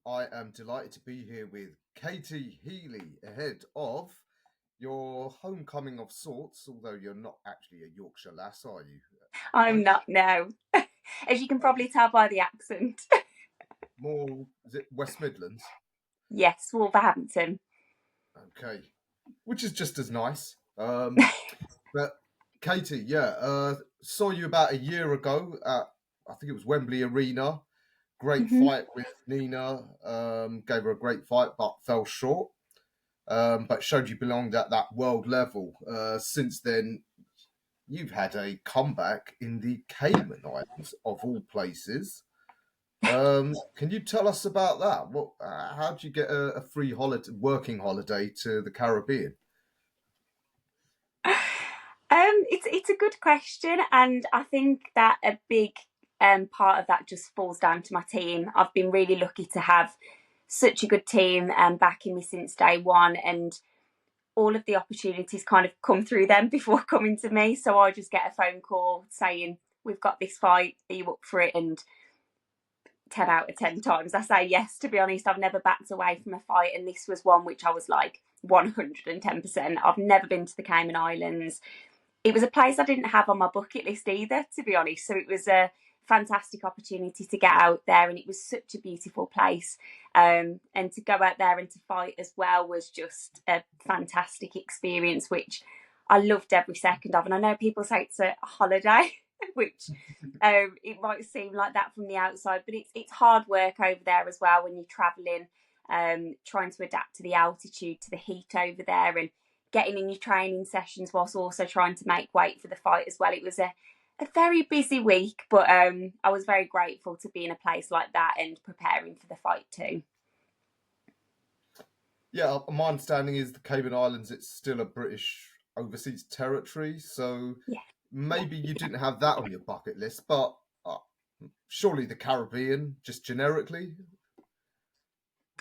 I am delighted to be here with Katie Healy ahead of your homecoming of sorts, although you're not actually a Yorkshire lass, are you? Are I'm you? not, no. As you can Okay. probably tell by the accent. More, is it West Midlands? Yes, Wolverhampton. Okay. Which is just as nice. But Katie, yeah, saw you about a year ago at, I think it was Wembley Arena. Great hmm fight with Nina. Gave her a great fight, but fell short. But showed you belonged at that world level. Since then, you've had a comeback in the Cayman Islands, of all places. Can you tell us about that? What? How did you get a free holiday, working holiday to the Caribbean? it's a good question, and I think that a big part of that just falls down to my team. I've been really lucky to have such a good team backing me since day one, and all of the opportunities kind of come through them before coming to me. So I just get a phone call saying, "We've got this fight. Are you up for it?" And 10 out of 10 times I say yes. To be honest, I've never backed away from a fight, and this was one which I was like 110%. I've never been to the Cayman Islands. It was a place I didn't have on my bucket list either, to be honest. So it was a fantastic opportunity to get out there, and it was such a beautiful place. And to go out there and to fight as well was just a fantastic experience, which I loved every second of. And I know people say it's a holiday, which it might seem like that from the outside, but it's hard work over there as well when you're traveling, trying to adapt to the altitude, to the heat over there, and getting in your training sessions whilst also trying to make weight for the fight as well. It was a very busy week, but I was very grateful to be in a place like that and preparing for the fight too. Yeah, my understanding is the Cayman Islands. It's still a British overseas territory, so Yeah. maybe you didn't have that on your bucket list, but uh, surely the Caribbean, just generically.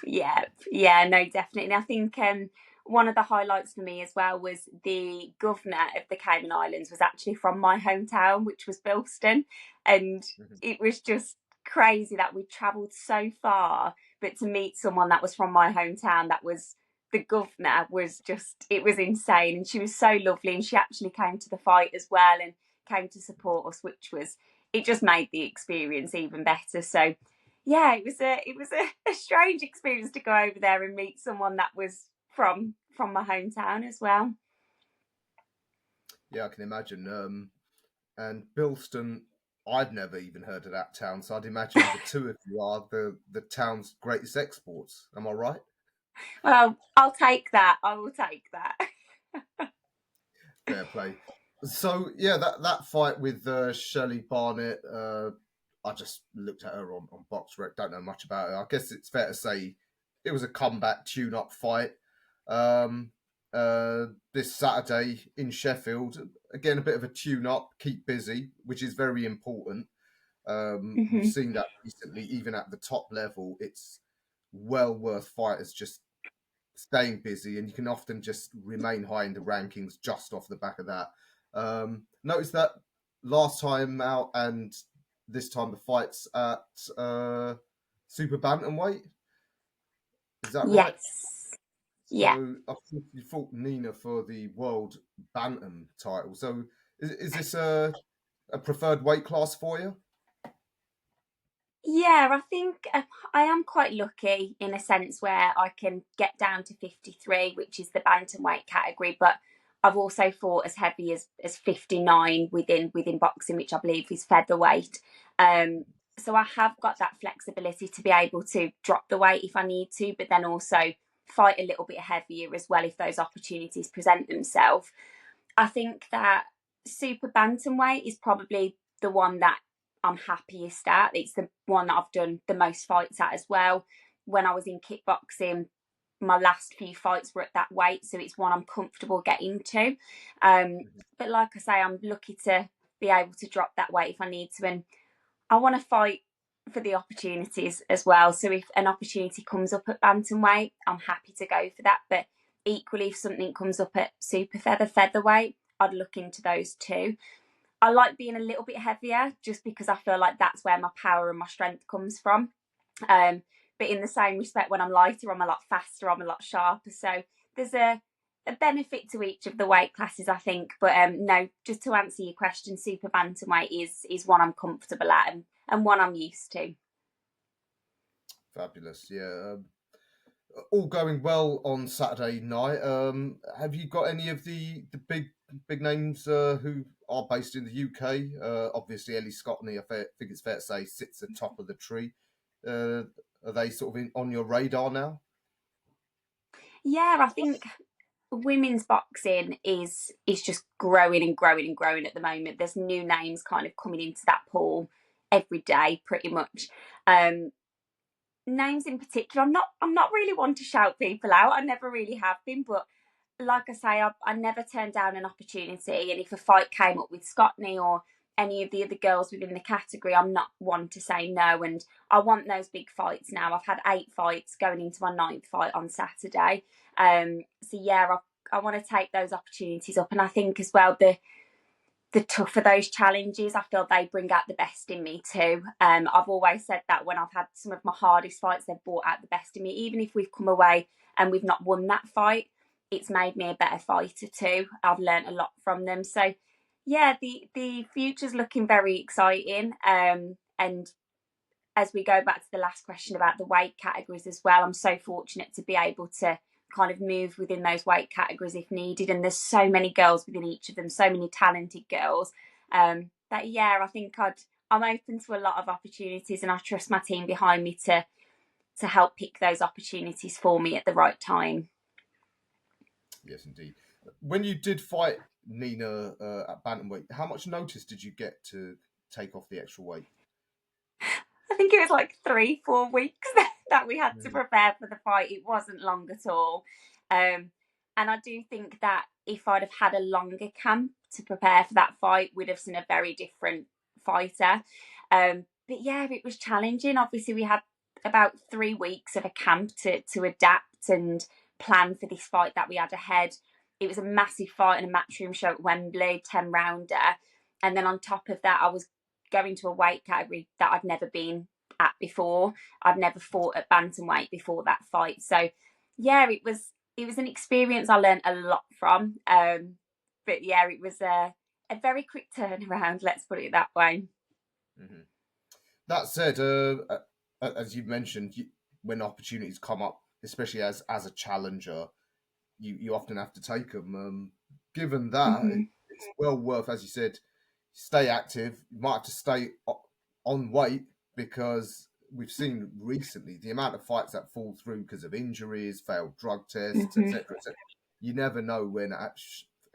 Yeah, no, definitely. And I think one of the highlights for me as well was the governor of the Cayman Islands was actually from my hometown, which was Bilston. And Mhm. it was just crazy that we travelled so far, but to meet someone that was from my hometown, that was the governor, was just, it was insane. And she was so lovely. And she actually came to the fight as well and came to support us, which was, it just made the experience even better. So, yeah, it was a strange experience to go over there and meet someone that was from my hometown as well. Yeah, I can imagine. And Bilston, I'd never even heard of that town, so I'd imagine the two of you are the town's greatest exports. Am I right? Well, I'll take that. I will take that. Fair play. So yeah, that fight with Shirley Barnett, I just looked at her on BoxRec. Don't know much about her. I guess it's fair to say it was a comeback tune-up fight. Um, this Saturday in Sheffield, again a bit of a tune-up, keep busy, which is very important. We've hmm seen that recently, even at the top level. It's well worth fighters just staying busy, and you can often just remain high in the rankings just off the back of that. Notice that last time out and this time the fights at super bantamweight. Is that right? Yes. Yeah. So I think you fought Nina for the world bantam title. So is this a preferred weight class for you? Yeah, I think I am quite lucky in a sense where I can get down to 53, which is the bantamweight category, but I've also fought as heavy as 59 within boxing, which I believe is featherweight. So I have got that flexibility to be able to drop the weight if I need to, but then also fight a little bit heavier as well if those opportunities present themselves. I think that super bantamweight is probably the one that I'm happiest at. It's the one that I've done the most fights at as well. When I was in kickboxing, my last few fights were at that weight, so it's one I'm comfortable getting to. But like I say, I'm lucky to be able to drop that weight if I need to, and I want to fight for the opportunities as well. So if an opportunity comes up at bantamweight, I'm happy to go for that. But equally, if something comes up at super featherweight, I'd look into those too. I like being a little bit heavier just because I feel like that's where my power and my strength comes from. Um, but in the same respect, when I'm lighter, I'm a lot faster, I'm a lot sharper. So there's a benefit to each of the weight classes, I think. But no, just to answer your question, super bantamweight is one I'm comfortable at, and one I'm used to. Fabulous, yeah. All going well on Saturday night. Have you got any of the big names who are based in the UK? Obviously, Ellie Scottney, think it's fair to say, sits atop of the tree. Are they sort of on your radar now? Yeah, I think women's boxing is just growing and growing and growing at the moment. There's new names kind of coming into that pool every day, pretty much. Names in particular, I'm not really one to shout people out. I never really have been, but like I say, I never turned down an opportunity. And if a fight came up with Scottney or any of the other girls within the category, I'm not one to say no. And I want those big fights now. I've had 8 fights going into my 9th fight on Saturday. So yeah, I want to take those opportunities up. And I think as well, the tougher those challenges, I feel they bring out the best in me too. I've always said that when I've had some of my hardest fights, they've brought out the best in me. Even if we've come away and we've not won that fight, it's made me a better fighter too. I've learned a lot from them. So yeah, the future's looking very exciting. And as we go back to the last question about the weight categories as well, I'm so fortunate to be able to kind of move within those weight categories if needed. And there's so many girls within each of them, so many talented girls. That yeah, I think I'm open to a lot of opportunities, and I trust my team behind me to help pick those opportunities for me at the right time. Yes, indeed. When you did fight Nina at bantamweight, how much notice did you get to take off the extra weight? I think it was like 3-4 weeks that we had to prepare for the fight. It wasn't long at all. And I do think that if I'd have had a longer camp to prepare for that fight, we'd have seen a very different fighter. But yeah, it was challenging. Obviously, we had about 3 weeks of a camp to adapt and plan for this fight that we had ahead. It was a massive fight in a matchroom show at Wembley, 10-rounder. And then on top of that, I was going to a weight category that I'd never been at before. I'd never fought at bantamweight before that fight. So yeah, it was an experience I learned a lot from. But yeah, it was a very quick turnaround, let's put it that way. Mm-hmm. That said, as you mentioned, when opportunities come up, especially as a challenger, you often have to take them. Given that, it's well worth, as you said, stay active. You might have to stay on weight, because we've seen recently the amount of fights that fall through because of injuries, failed drug tests, etc., etc. You never know when,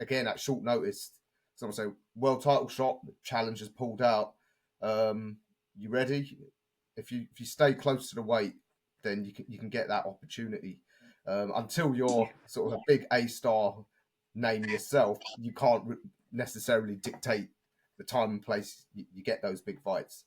again, at short notice, someone say, world title shot, challenger's pulled out. You ready? If you stay close to the weight, then you can get that opportunity. Until you're sort of a big A-star name yourself, you can't necessarily dictate the time and place you get those big fights.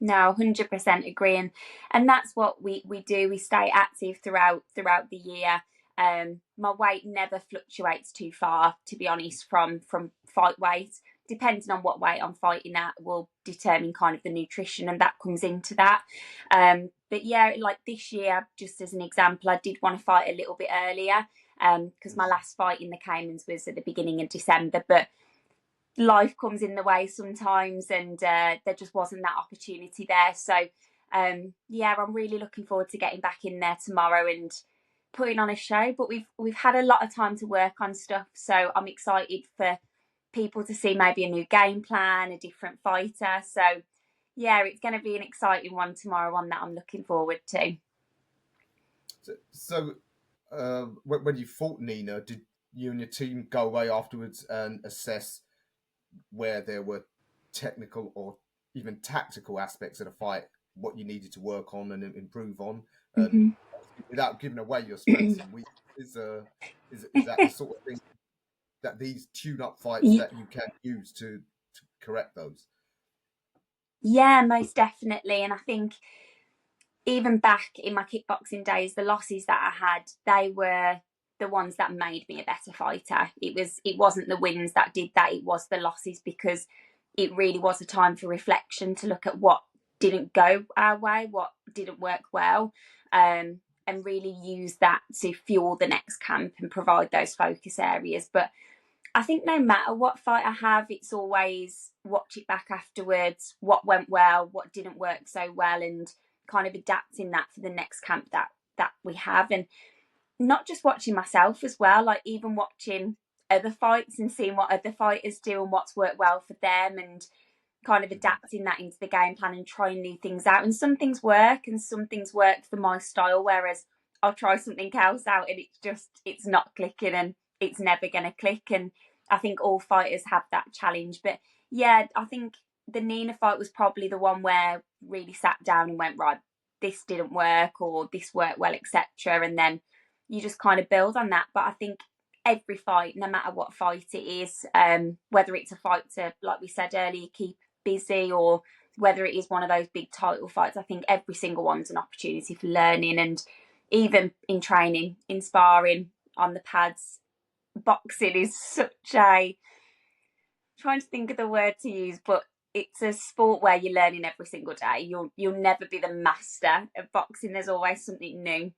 No, 100% agree, and that's what we do. We stay active throughout the year. My weight never fluctuates too far, to be honest, from fight weight. Depending on what weight I'm fighting at will determine kind of the nutrition, and that comes into that. But yeah, like this year, just as an example, I did want to fight a little bit earlier, because my last fight in the Caymans was at the beginning of December, but life comes in the way sometimes, and there just wasn't that opportunity there. So yeah, I'm really looking forward to getting back in there tomorrow and putting on a show. But we've had a lot of time to work on stuff, so I'm excited for people to see maybe a new game plan, a different fighter. So yeah, it's going to be an exciting one tomorrow, one that I'm looking forward to. So when you fought Nina, did you and your team go away afterwards and assess where there were technical or even tactical aspects of the fight, what you needed to work on and improve on, without giving away your strengths and weaknesses? Is that the sort of thing that these tune-up fights that you can use to correct those? Yeah, most definitely. And I think even back in my kickboxing days, the losses that I had, they were the ones that made me a better fighter. It wasn't the wins that did that, it was the losses, because it really was a time for reflection to look at what didn't go our way, what didn't work well, and really use that to fuel the next camp and provide those focus areas. But I think no matter what fight I have, it's always watch it back afterwards, what went well, what didn't work so well, and kind of adapting that for the next camp that we have. And not just watching myself as well, like even watching other fights and seeing what other fighters do and what's worked well for them, and kind of adapting that into the game plan and trying new things out. And some things work and some things work for my style, whereas I'll try something else out and it's not clicking and it's never going to click. And I think all fighters have that challenge. But yeah, I think the Nina fight was probably the one where really sat down and went, right, this didn't work or this worked well, etc. And then you just kind of build on that. But I think every fight, no matter what fight it is, whether it's a fight to, like we said earlier, keep busy, or whether it is one of those big title fights, I think every single one's an opportunity for learning. And even in training, in sparring, on the pads, boxing is such a, trying to think of the word to use, but it's a sport where you're learning every single day. You'll never be the master of boxing. There's always something new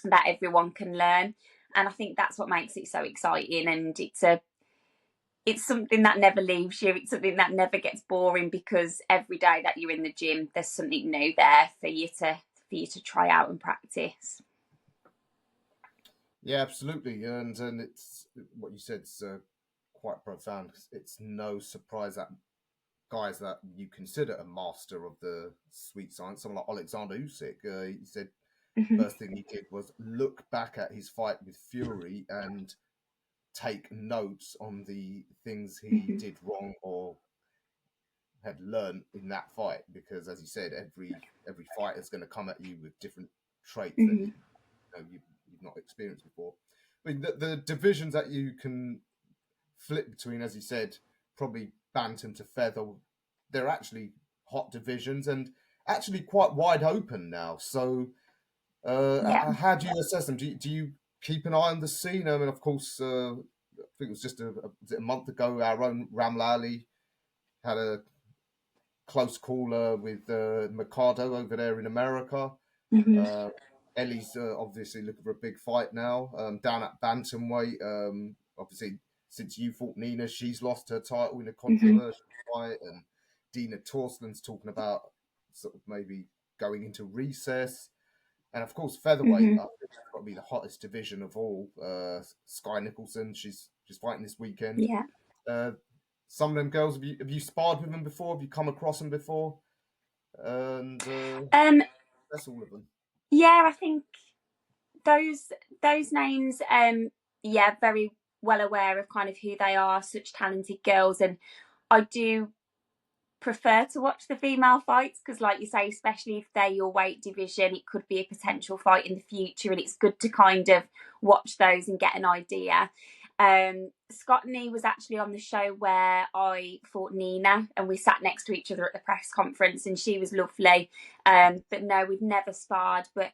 that everyone can learn, and I think that's what makes it so exciting. And it's something that never leaves you. It's something that never gets boring, because every day that you're in the gym, there's something new there for you to try out and practice. Yeah, absolutely, and it's what you said's quite profound. It's no surprise that guys that you consider a master of the sweet science, someone like Alexander Usyk, he said first thing he did was look back at his fight with Fury and take notes on the things he did wrong or had learned in that fight, because as you said, every fighter is going to come at you with different traits that you've not experienced before. I mean, the divisions that you can flip between, as you said, probably bantam to feather, they're actually hot divisions and actually quite wide open now. So how do you assess them? Do you keep an eye on the scene? I mean, of course, I think it was just a month ago, our own Ramlali had a close call with Mercado over there in America. Ellie's obviously looking for a big fight now, down at bantamweight. Obviously, since you fought Nina, she's lost her title in a controversial fight, and Dina Torstland's talking about sort of maybe going into recess. And of course, featherweight, I think that's got to be the hottest division of all. Sky Nicholson, she's fighting this weekend. Yeah. Some of them girls, have you sparred with them before? Have you come across them before? And that's all of them. Yeah, I think those names, yeah, very well aware of kind of who they are, such talented girls. And I do prefer to watch the female fights, because like you say, especially if they're your weight division, it could be a potential fight in the future, and it's good to kind of watch those and get an idea. Scott and I was actually on the show where I fought Nina, and we sat next to each other at the press conference, and she was lovely. But no, we've never sparred. But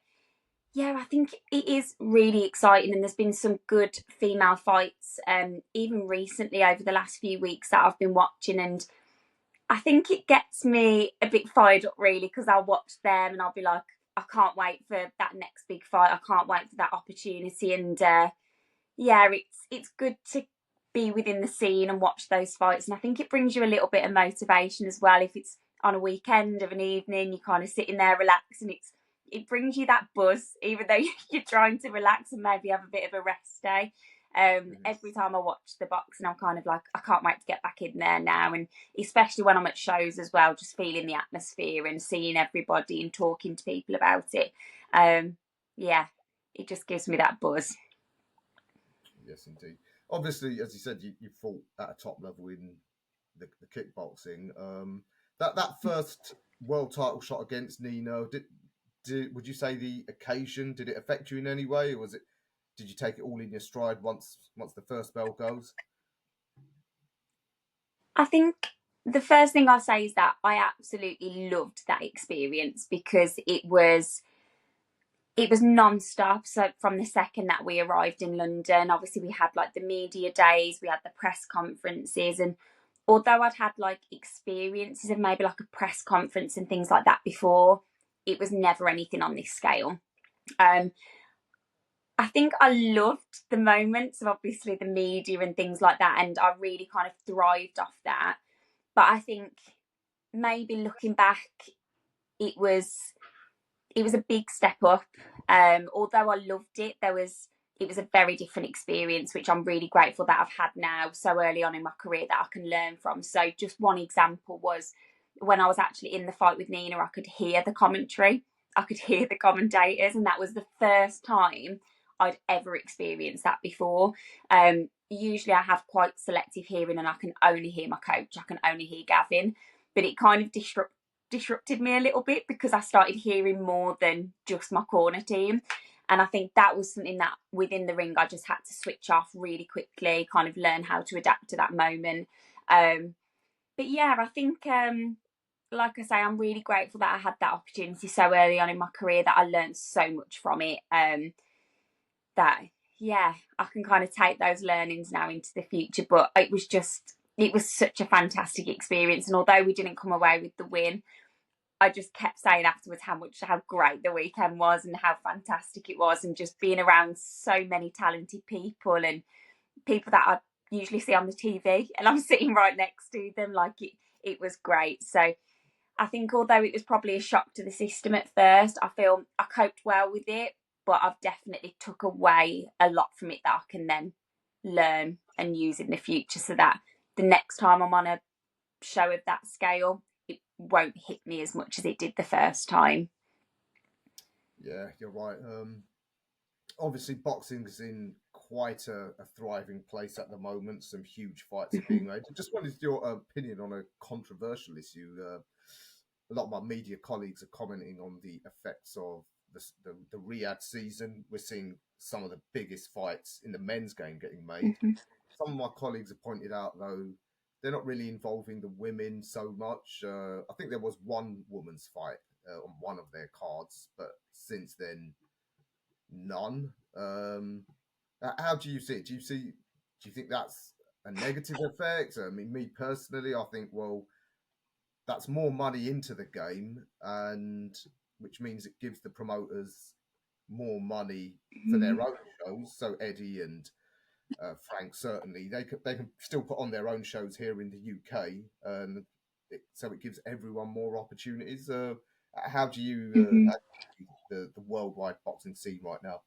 yeah, I think it is really exciting, and there's been some good female fights, even recently over the last few weeks that I've been watching. And I think it gets me a bit fired up, really, because I'll watch them and I'll be like, I can't wait for that next big fight. I can't wait for that opportunity. And yeah, it's good to be within the scene and watch those fights. And I think it brings you a little bit of motivation as well. If it's on a weekend of an evening, you're kind of sitting there relaxed, and it brings you that buzz, even though you're trying to relax and maybe have a bit of a rest day. Every time I watch the boxing, I'm kind of like, I can't wait to get back in there now. And especially when I'm at shows as well, just feeling the atmosphere and seeing everybody and talking to people about it. Yeah, it just gives me that buzz. Yes, indeed. Obviously, as you said, you fought at a top level in the kickboxing. That first world title shot against Nino, would you say the occasion, did it affect you in any way, or did you take it all in your stride once the first bell goes? I think the first thing I'll say is that I absolutely loved that experience, because it was non-stop. So from the second that we arrived in London, obviously we had like the media days, we had the press conferences, and although I'd had like experiences of maybe like a press conference and things like that before, it was never anything on this scale. I think I loved the moments of obviously the media and things like that, and I really kind of thrived off that. But I think maybe looking back, it was a big step up. Although I loved it, it was a very different experience, which I'm really grateful that I've had now so early on in my career that I can learn from. So just one example was when I was actually in the fight with Nina, I could hear the commentary, I could hear the commentators, and that was the first time I'd ever experienced that before. Usually I have quite selective hearing and I can only hear my coach, I can only hear Gavin, but it kind of disrupted me a little bit because I started hearing more than just my corner team. And I think that was something that within the ring I just had to switch off really quickly, kind of learn how to adapt to that moment. But yeah, I think like I say, I'm really grateful that I had that opportunity so early on in my career, that I learned so much from it. That yeah, I can kind of take those learnings now into the future. But it was such a fantastic experience, and although we didn't come away with the win, I just kept saying afterwards how great the weekend was and how fantastic it was, and just being around so many talented people and people that I usually see on the TV, and I'm sitting right next to them. Like it was great. So I think although it was probably a shock to the system at first, I feel I coped well with it, but I've definitely took away a lot from it that I can then learn and use in the future, so that the next time I'm on a show of that scale, it won't hit me as much as it did the first time. Yeah, you're right. Obviously, boxing's in quite a thriving place at the moment. Some huge fights are being made. I just wanted your opinion on a controversial issue. A lot of my media colleagues are commenting on the effects of the Riyadh season. We're seeing some of the biggest fights in the men's game getting made. Some of my colleagues have pointed out, though, they're not really involving the women so much. I think there was one woman's fight on one of their cards, but since then, none. How do you see it? Do you think that's a negative effect? I mean, me personally, I think, well, that's more money into the game, and which means it gives the promoters more money for their own shows. So Eddie and Frank, certainly they can still put on their own shows here in the UK, and so it gives everyone more opportunities. How do you how do you see the worldwide boxing scene right now?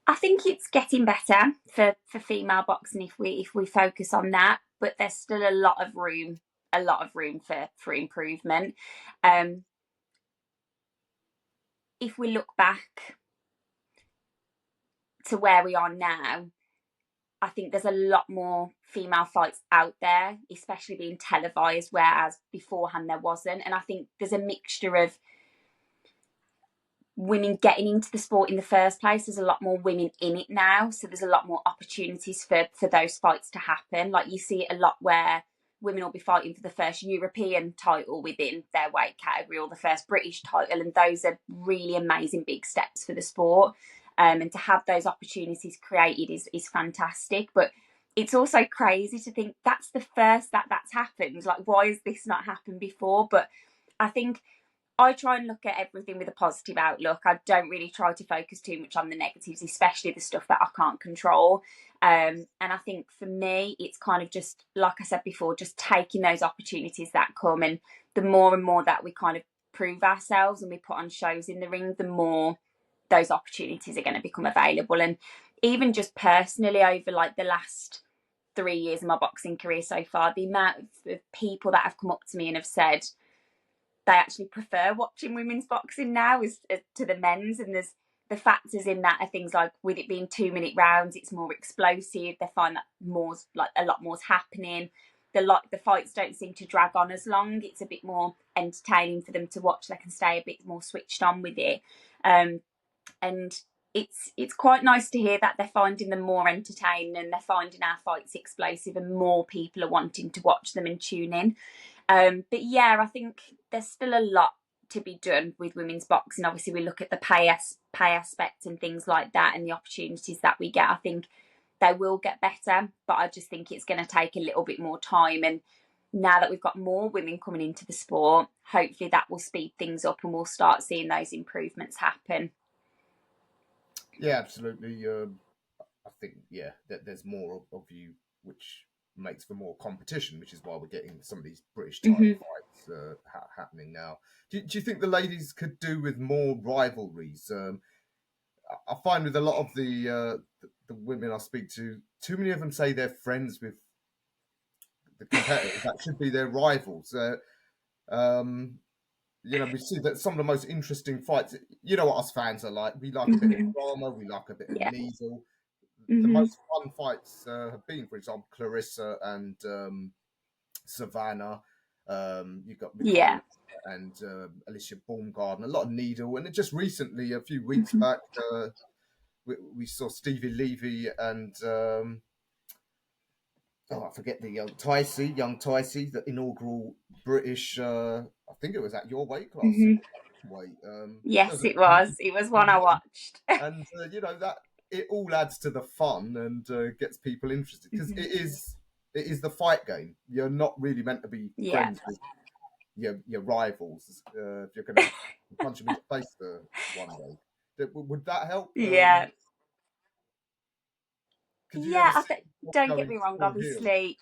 I think it's getting better for female boxing if we focus on that, but there's still a lot of room for improvement. If we look back to where we are now, I think there's a lot more female fights out there, especially being televised, whereas beforehand there wasn't. And I think there's a mixture of women getting into the sport in the first place. There's a lot more women in it now, so there's a lot more opportunities for those fights to happen. Like you see it a lot where women will be fighting for the first European title within their weight category or the first British title, and those are really amazing big steps for the sport. And to have those opportunities created is fantastic. But it's also crazy to think that's the first that's happened. Like, why has this not happened before? But I think I try and look at everything with a positive outlook. I don't really try to focus too much on the negatives, especially the stuff that I can't control. And I think for me, it's kind of just, like I said before, just taking those opportunities that come. And the more and more that we kind of prove ourselves and we put on shows in the ring, the more those opportunities are going to become available. And even just personally, over like the last 3 years of my boxing career so far, the amount of people that have come up to me and have said they actually prefer watching women's boxing now as to the men's. And there's the factors in that are things like, with it being 2-minute rounds, it's more explosive. They find that more's like a lot more's happening. The fights don't seem to drag on as long. It's a bit more entertaining for them to watch. They can stay a bit more switched on with it. And it's quite nice to hear that they're finding them more entertaining and they're finding our fights explosive and more people are wanting to watch them and tune in. But yeah, I think there's still a lot to be done with women's boxing. Obviously, we look at the pay aspect and things like that and the opportunities that we get. I think they will get better, but I just think it's going to take a little bit more time. And now that we've got more women coming into the sport, hopefully that will speed things up and we'll start seeing those improvements happen. Yeah, absolutely. I think, yeah, that there's more of you, which makes for more competition, which is why we're getting some of these British title fights happening now. Do you think the ladies could do with more rivalries? I find with a lot of the women I speak to, too many of them say they're friends with the competitors that should be their rivals. We see that some of the most interesting fights. You know what us fans are like. We like a bit of drama. We like a bit of Yeah. needle. The most fun fights have been, for example, Clarissa and Savannah. You've got Nicole and Alicia Baumgarten. A lot of needle, and just recently, a few weeks back, we saw Stevie Levy and I forget the young Ticey, the inaugural British. I think it was at your weight class. Weight. Yes, it was. It was one I watched. And that it all adds to the fun and gets people interested because it is the fight game. You're not really meant to be friends with your rivals if you're going to punch them in the face for one day. Would that help? Yeah. Could you ever don't get me wrong, obviously.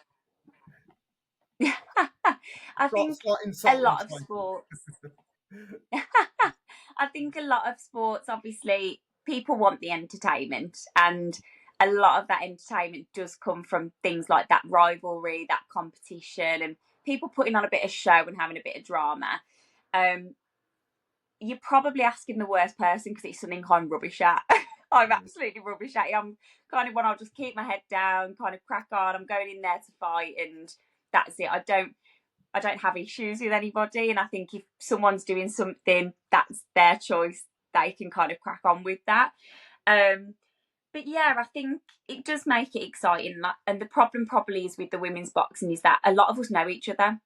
I think a lot of sports. I think a lot of sports, obviously, people want the entertainment, and a lot of that entertainment does come from things like that rivalry, that competition, and people putting on a bit of show and having a bit of drama. You're probably asking the worst person because it's something I'm rubbish at. I'm absolutely rubbish at it. I'm kind of one, I'll just keep my head down, kind of crack on. I'm going in there to fight, and that's it. I don't have issues with anybody, and I think if someone's doing something, that's their choice. They can kind of crack on with that. But yeah, I think it does make it exciting. And the problem probably is with the women's boxing is that a lot of us know each other.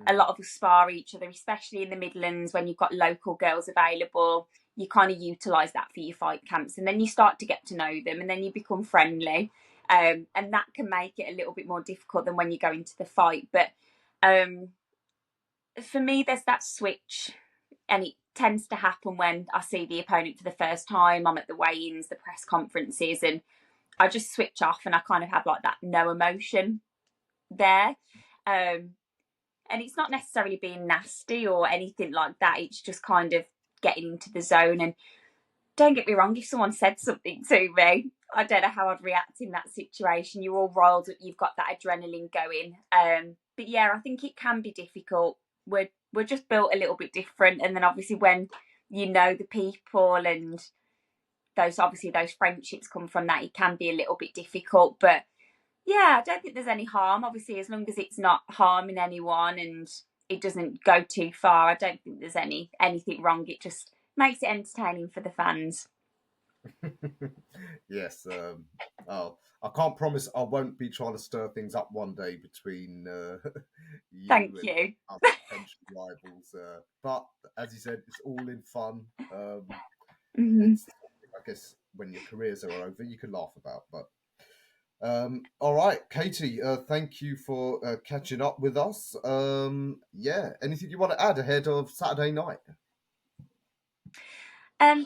A lot of us spar each other, especially in the Midlands when you've got local girls available. You kind of utilise that for your fight camps, and then you start to get to know them, and then you become friendly. And that can make it a little bit more difficult than when you go into the fight. But for me, there's that switch, and it tends to happen when I see the opponent for the first time. I'm at the weigh-ins, the press conferences, and I just switch off, and I kind of have like that no emotion there. And it's not necessarily being nasty or anything like that. It's just kind of getting into the zone. And don't get me wrong, if someone said something to me, I don't know how I'd react in that situation. You're all riled up, you've got that adrenaline going. But yeah, I think it can be difficult. We're just built a little bit different. And then obviously when you know the people and those friendships come from that, it can be a little bit difficult. But yeah, I don't think there's any harm. Obviously, as long as it's not harming anyone and it doesn't go too far, I don't think there's anything wrong. It just makes it entertaining for the fans. Yes. I can't promise I won't be trying to stir things up one day between you Thank and you. other potential rivals. But as you said, it's all in fun. It's, I guess, when your careers are over, you can laugh about. But all right, Katie, thank you for catching up with us. Anything you want to add ahead of Saturday night?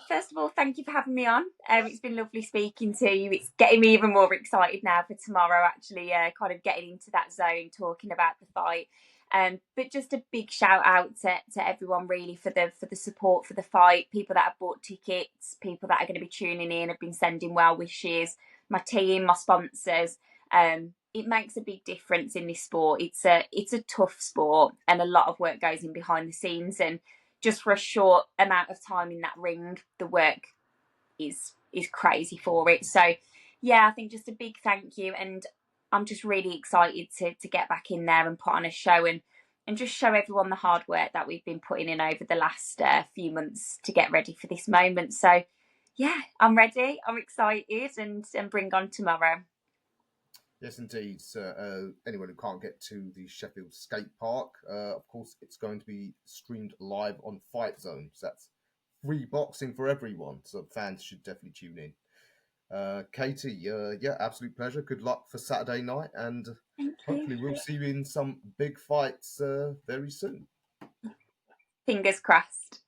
First of all, thank you for having me on. It's been lovely speaking to you. It's getting me even more excited now for tomorrow, actually, kind of getting into that zone, talking about the fight. But just a big shout out to everyone really for the support for the fight, people that have bought tickets, people that are going to be tuning in, have been sending well wishes, my team, my sponsors. It makes a big difference in this sport. It's a tough sport, and a lot of work goes in behind the scenes, and just for a short amount of time in that ring, the work is crazy for it. So yeah, I think just a big thank you, and I'm just really excited to get back in there and put on a show and just show everyone the hard work that we've been putting in over the last few months to get ready for this moment. So yeah, I'm ready, I'm excited, and bring on tomorrow. Yes, indeed. Anyone who can't get to the Sheffield skate park, of course, it's going to be streamed live on FIGHTZONE. So that's free boxing for everyone. So fans should definitely tune in. Katie, yeah, absolute pleasure. Good luck for Saturday night, and Thank you. hopefully we'll see you in some big fights very soon. Fingers crossed.